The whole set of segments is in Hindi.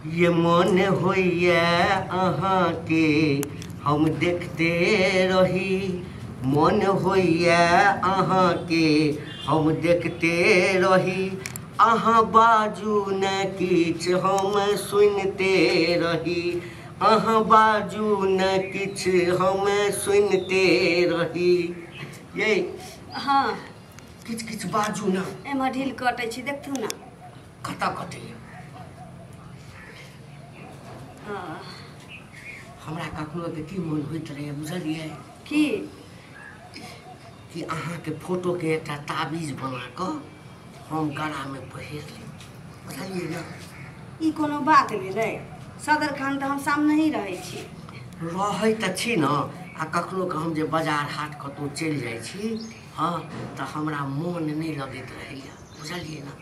ये मन होइया अहाँ के हम देखते रही, मन होइया अहाँ के हम देखते रही, अहाँ बाजू न किछ हम सुनते रही, अहाँ बाजू न किछ हम सुनते रही। ये हाँ किछ किछ बाजू न। एमा ढील कटै छी देखथु ना। कता कटे हमरा कखनो के की मन होइत रहे बुझलिए कि अहाँ के फोटो के एक ताबीज बना क हम गला में पहिर ली, बुझलिए ना। ई कोनो बात भेलै? सदर खान त हम सामने ही रहै छी। रहै त छी न, आ कखनो के हम जे बाजार हाट कतौ चलि जाइ छी, हाँ त हमरा मन नहीं लगैत रहैया, बुझलिए ना।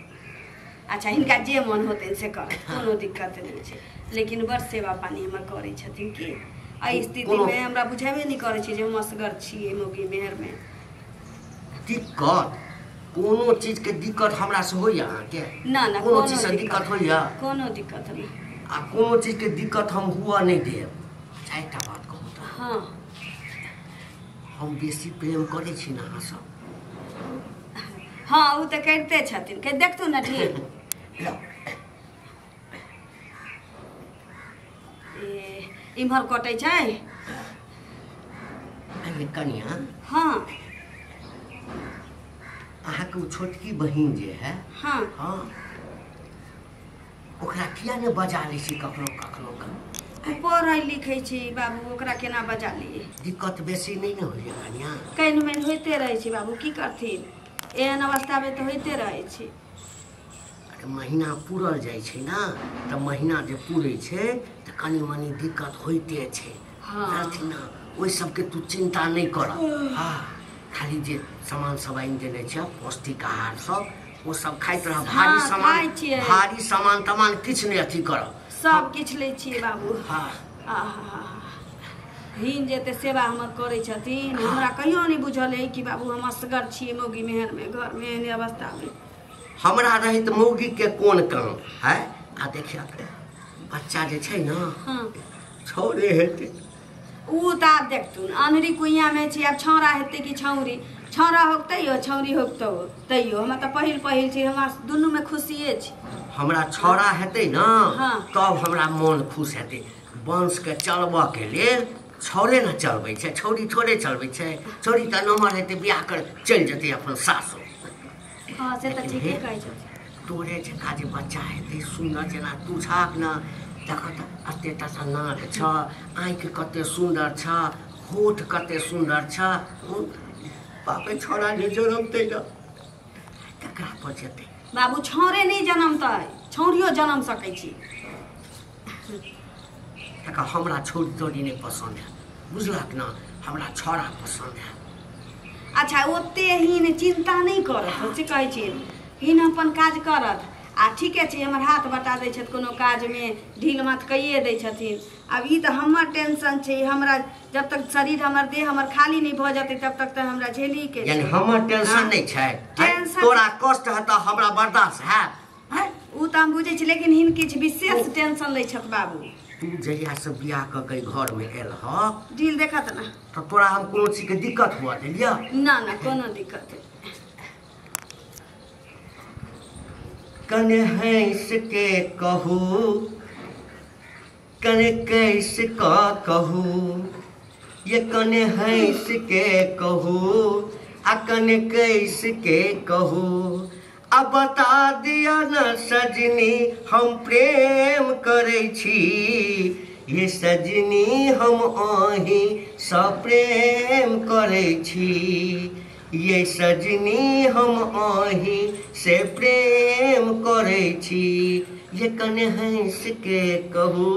अच्छा हिनका जे मन होतै से कर, कोनो दिक्कत नहीं छै, लेकिन बड़ सेवा पानी हमर करै छथिन कि एहि स्थिति में हमरा बुझेबे नहीं करै छै जे हम असगर छियै मौगी मेहर में। दिक्कत कोनो चीज के दिक्कत हमरा से होइया अहाँ के? ना ना कोनो चीज से दिक्कत होइया? कोनो दिक्कत नहीं। आ कोनो चीज के दिक्कत हम हुआ नहीं देब। अच्छा एकटा बात कहू त, हाँ हम बेसी प्रेम करै छी ना अहाँ सब? हाँ उ त करते छथिन, के देखतु ना ढील। इम्हर कटै छै। कनिया हाँ अहाँ के छोटकी बहिन जे है, हाँ हाँ ओकरा किया ने बजा लै छी कखनो कखनो के? पढ़ै लिखै छी बाबू, ओकरा केना बजा लिए? दिक्कत बेसी नहीं न होइया कनिया? कहीं में होते रहे छी बाबू, की करथिन एहन अवस्था में तो होते रहे छी। महीना पूरल जाइ छै ना, त महीना जे पूरे छै त कनी मनी दिक्कत होइते छै। हाँ ना ओइ सब के तू चिंता नहीं कर। हाँ खाली जे सामान सब आइन देने छै पौष्टिक आहार सब, वो सब खाइत रह। भारी हाँ, सामान खाइ छियै। भारी सामान तमान किछ नहीं अथी कर। सब किछ लै छियै बाबू। हाँ हिन जेते सेवा हमर करै छथिन, हमरा कहियो नहीं बुझल है कि बाबू हम असगर छियै मौगी मेहर में, घर में एहन अवस्था में। हमरा रही त मौगी के कोन काम है? आ देखिया बच्चा जे छै ना, हाँ छोरे हेतै। उ त आब देखथुन अनहरी कुइया में छी, आब छौरा हेतै कि छौरी? छौरा होतै यो छौरी होतौ तैयो हमरा त पहिल पहिल छी, हमरा दुनू में खुशिये छी। हमरा छौरा हेतै ना, हाँ। तब हमरा मन खुश हेतै। वंश के चलबा के लेल छौरे न चलबै छै, छौरी थोड़े चलबै छै। छौरी त नमहर हेतै बियाह कर चलि जेतै अपन सासुर। हाँ से त ठीके कहै छथिन। तोरे जका जे बच्चा हेतै सुन्दर जेना तुझाक न, देख त एते टा नाक छ, आँखि कते सुन्दर छ, होठ कते सुन्दर छ। बापे छौरा जे जनमतै न तकरा पर जेतै। बाबू छौरे नहीं जनमतै, छौरियो जनम सकै छी। तक हमरा छोरी तोरी नहीं पसंद है, बुझलक ना। हमरा छौरा पसंद है। अच्छा ओते हिन चिंता नहीं करत, से कहै छी हिन अपन काज करत। आ ठीके छै हमर हाथ बटा दै छथि कोनो काज में, ढील मत कइए दै छथिन। अब ई त हमर टेंशन छै, हमरा जब तक शरीर हमर देह हमर खाली नहीं भ जेतै तब तक त हमरा झेली के यानी हमर टेंशन नहीं छै? टेंशन तोरा कष्ट है त हमरा बर्दाश्त है? उ त हम बुझै छी, लेकिन हिन किछ विशेष टेंशन लै छथि बाबू। तू जहिया से बियाह क के घर में एल ह, ढील देखत ना, तो तोरा हम कोनो चीज के दिक्कत हुआ देलिया? ना ना कोनो दिक्कत नहीं। कने हंस के कहू, कने कैस का कहू, ये कने हंस के कहू, आ कने कैस के कहू। अब बता दिया न सजनी हम प्रेम करै छी, ये सजनी हम अहीं सँ प्रेम करै छी, ये सजनी हम अहीं से प्रेम करै छी। ये कने हंस के कहू,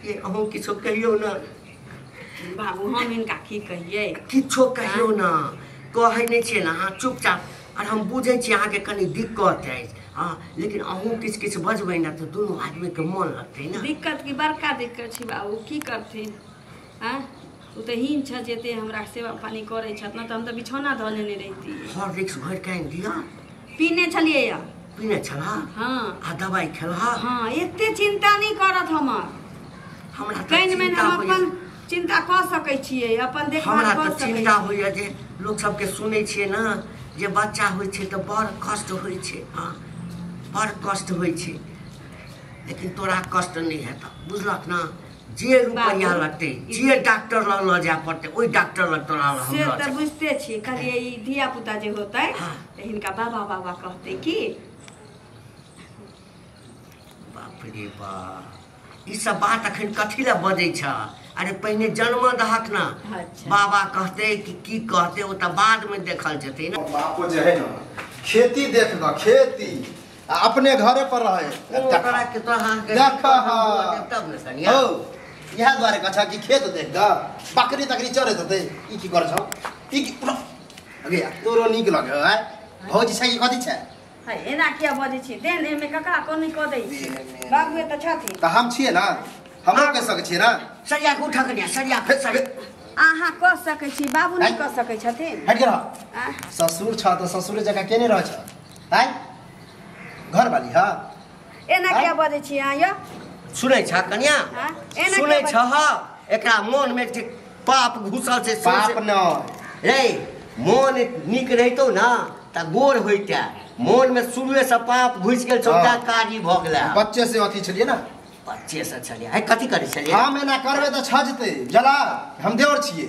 ये अहूँ किछो कहियो ना। बाबू हम इनका की कहिए? किछो कहियो ना, कहै नहीं छियै ना अहाँ चुपचाप। और हम बुझै छी अहाँ के कनी दिक्कत है, हाँ, लेकिन अहूँ किछ किछ बजबै ना तो दोनों आदमी के मन लगतै ना। दिक्कत की बड़का दिक्कत छै बाबू, की करथिन? हाँ उ त हिन छ जेते हमरा सेवा पानी करै छथि न, त हम त बिछौना धने नहीं रहिती। हॉर्लिक्स भर के आनि दिया? पीने छलिए या। पीने छला? हाँ आ दवाई खेला? हाँ एते चिंता नहीं कर। हमर हमरा तऽ कहीं में चिंता हम होइए। अपन चिंता कऽ सकै छियै अपन देखभाल हमरा कऽ तऽ सकै चिंता छियै। होइए जे लोक सबके सुनै छियै ना जे बच्चा होइ छै तऽ बड़ कष्ट होइ छै। हाँ बड़ कष्ट होइ छै लेकिन तोरा कष्ट नहीं हेतौ बुझलक ना। जे रुपैया बाबू, लगतै जे डॉक्टर लग लऽ जाय पड़तै ओहि डॉक्टर लग तोरा हम से लऽ तऽ जायब। बुझते छियै कहलिए ई धिया पुता जे होतै हाँ। तऽ हिनका बाबा बाबा कहतै की। बाप रे बाप ई सब बात अखन कथी लए बजै छ। अरे पहिने जन्म दहक ना अच्छा। बाबा कहते कि की कहते ओ तऽ बाद में देखल जेतै ना। बापो जे है ना खेती देख ग खेती अपने घरे पर रहे ओकरा के तो हां के देख तब न कनिया हो यह द्वारे कछा कि खेत देख ग बकरी तकरी चरे दते ई की कर छ ई की अगे तोरो नीक लगे है भौजी छै कि कथी छै है एना किया बजै छी देन एमे कका कोनी क दै छी बाबू त छथि त हम छिए ना हमरो के सके छिए ना सरिया के उठा कनिया सरिया अहाँ कऽ सकै छी बाबू नहीं कऽ सकै छथिन। हट के रह ससुर छ त ससुरे जगह केने रह छ है घर वाली हां एना किया बजै छी अहाँ यो सुनै छ कनिया हाँ? एना सुनै के छ ह एकरा मन में जे पाप घुसल छै पाप न रे मन नीक रहितो ना त गोर होइता मन में शुरुए से पाप घुस गेल छोटा काजी भ गेला बच्चे से अथी छलिए ना बच्चे से छलिए है कथी करे छलिए हम एना करबे त छजते जला हम देवर छिए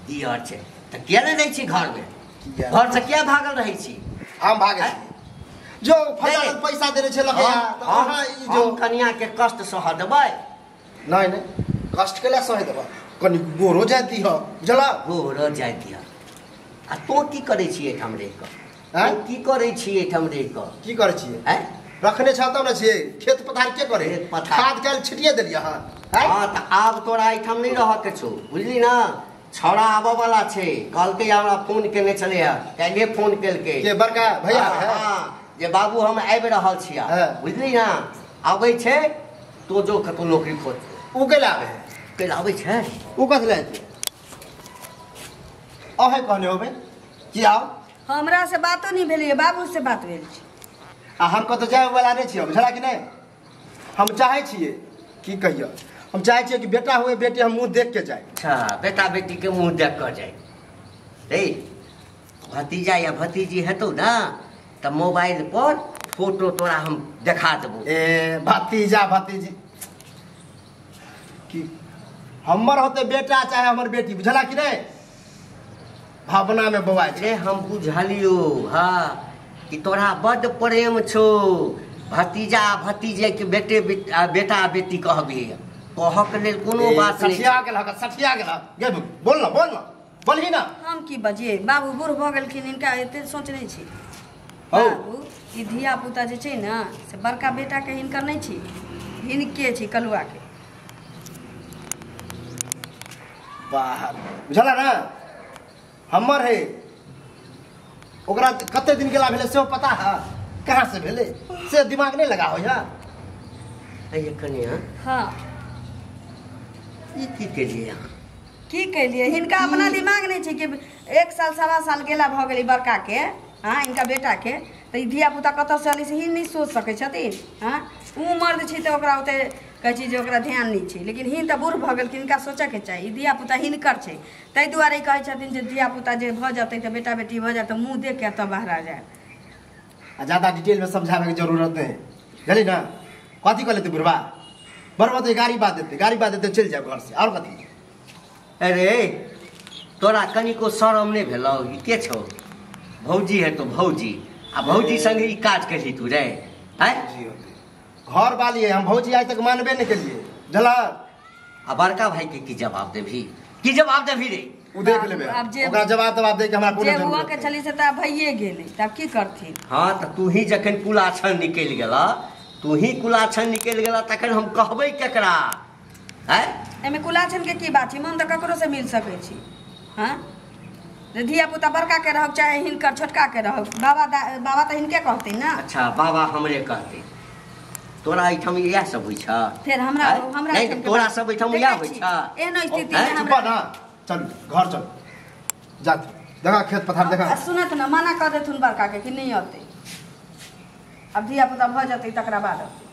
दियर छै त किया नहीं रहै छी घर में किया? घर से किया भागल रहै छी हम भागे छिए जो फटाफट पैसा देने छे लगे त वहां ई जो हम कनिया के कष्ट सह देबै नहीं नहीं कष्ट केला सहे देबा कनी गोरो जाती ह जला गोर जाय दिया आ तो की करे छी एठाम रह क हैं? की करे छी एठाम रह क की करे छिए हैं रखने छ तब न छिए खेत पथार के करे खेत पथार। खाद काल छिटिए देलिए हां हां त आब तोरा एठाम नहीं रह के छौ बुझली ना छौड़ा आबे वाला छै कल के हमरा फोन केने छले काल्हे फोन केलके के बड़का भैया है हां जे बाबू हम आबि रहल छिया हाँ। बुझली ना आबै छै तो जो कतो नौकरी खोज उ के लावे कल आबै छै उ कथ लेते अहे कहने होबे की आओ हमरा से बातो नहीं भेलिए बाबू से बात भेल छै आ हम कत जाए वाला नहीं छिए बुझला कि नहीं हम चाहे छिए की कहियो हम चाहे छिए कि बेटा हुए बेटी हम मुंह देख के जाए अच्छा बेटा बेटी के मुंह देख कर जाए रे भतीजा या भतीजी हेतौ ना त मोबाइल पर फोटो तोरा हम देखा देबो ए भतीजा भतीजी की हमर होते बेटा चाहे हमर बेटी बुझला कि नहीं भावना में बौआ छै रे हम बुझलियो हाँ कि तोरा बड़ प्रेम छो भतीजा भतीजे के बेटा बेटी कहबी कहक लेल कोनो बात नहीं सठिया गेल गे बोल ना बोलही ना हम की बजिए बाबू बूढ़ भ गेलखिन इनका एते सोच नहीं छी हौ। बाबू ई धिया पुता जे छै ना से बड़का बेटा के हिनकर नहीं छी हिनके छी कलुआ के बाहर बुझला ना हमर है ओकरा कते दिन गेला भेले से पता है कहाँ से भेले से दिमाग नहीं लगा हो यार है कन्या हाँ ई की केलिए यहाँ की कैलिए हिनका अपना दिमाग नहीं छै कि 1 साल सवा साल गेला भ गेलै बड़का के हाँ इनका बेटा के तो ई धिया पुता कतऽ से अली से ही नहीं सोच सकै छथिन हाँ उ मर्द छै तो ओकरा ओते कहै छी जे ओकरा ध्यान नहीं छै लेकिन हिन तऽ बूढ़ भ गेल हिनका सोचऽ के चाही ई धिया पुता हिनकर छै ताहि दुआरे कहै छथिन जे धिया पुता जे भ जेतै तऽ बेटा बेटी भ जाए तऽ मुँह देख के तब बाहर आ जाए ज्यादा डिटेल में समझावे की जरूरत नहीं चली ना कथी कर लेते बुढ़वा बरबा तो गाड़ी बात देते चल जाए घर से और कथी अरे तोरा कनिको शरम नहीं भेलौ ई के छौ भौजी है तो भौजी आ भौजी संगे ई काज करी तू रे हैं घर वाली है हम भौजी आज तक मानबे नहीं करिए जला आ बड़का भाई के की जवाब देभी रे उ देख लेबे आब जे- ओकरा जवाब दे के हमरा जे कोनो हुआ जरूरत के नहीं। छली से तऽ भइए गेलै तब की करथिन हाँ तो तू ही जखन कुलाछन निकलि गेला तू ही कुलाछन निकलि गेला तखन हम कहबै केकरा हैं एमे कुलाछन के की बात छै मन तऽ ककरो से मिल सकै छी हाँ जे धिया पुता बड़का के रहब चाहे हिनकर छोटका के रहब बाबा तऽ हिनके कहथिन ना अच्छा बाबा हमरे कहते तोरा एहिठाम इएह सब होइ छ फेर हमरा हैं? हमरा नहीं एहिठाम के तोरा बात- सब एहिठाम देखै इएह होइ छी, छ एहन स्थिति हैं? में चुप हमरा ना चल घर चल जा देखा खेत पथार देखा आ सुनत ना मना कऽ देथुन बड़का के कि नहीं अतै अब धिया पुता भऽ जेतै तकरा बाद अतै